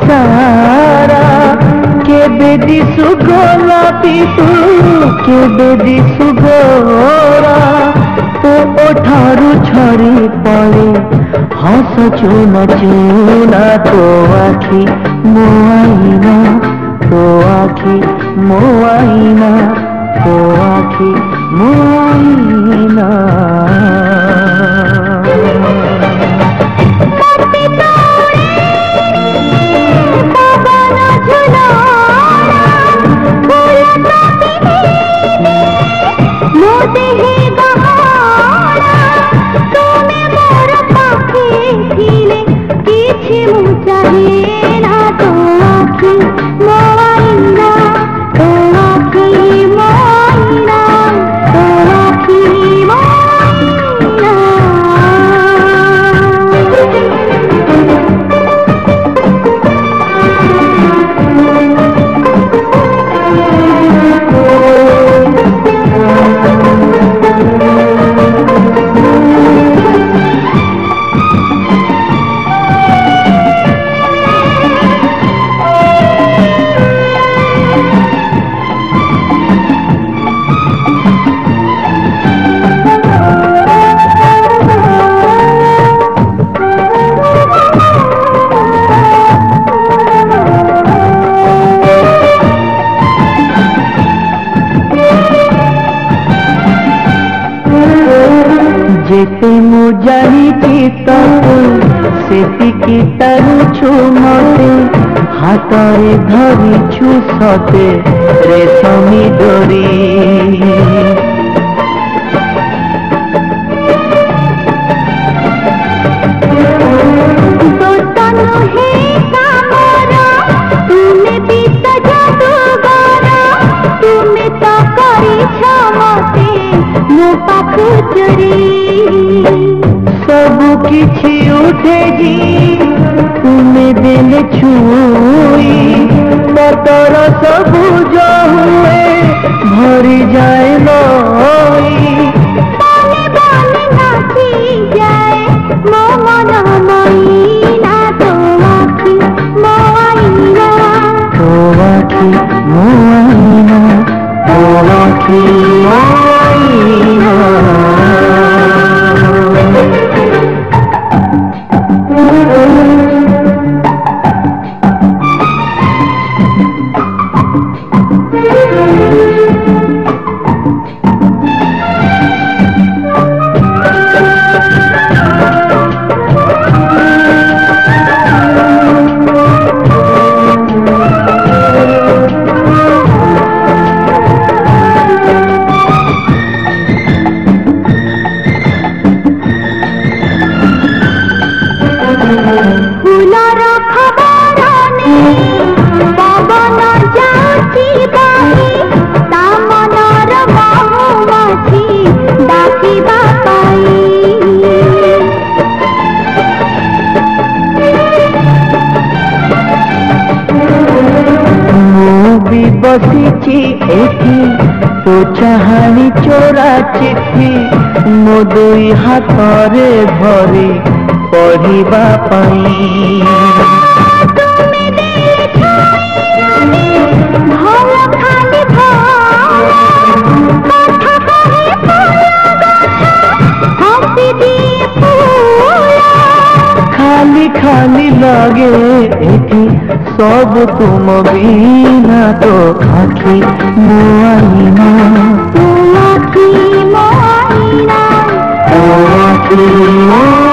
सारा केबे दिसु गोलापी तू केबे दिसु गोरा तो ओठारू झरी पड़े हस चुना चुना तो आखि मो आईना तो आखि मो आईना तो आखि मो आईना जेते मु जानी चिता सेतिकी तारुछु मते हाथरे धरिछु सते रेशमी डोरी सबु किछि उठे जी तुम्हें देले छुई पतर सबु जो हुए भरी जाए नई बने बने नाची जाए मो मन मईना तो आखि मो आईना तो आखि मो आईना तो आखि मो आईना बसीची एठी तो चाहानी चोरा चिट्ठी मो दुई हाथरे भरी पढ़िबा पाई खाली खाली लगे एठी सब तुम बिना तो आखि मो आईना तो आखि मो आईना तो आखि मो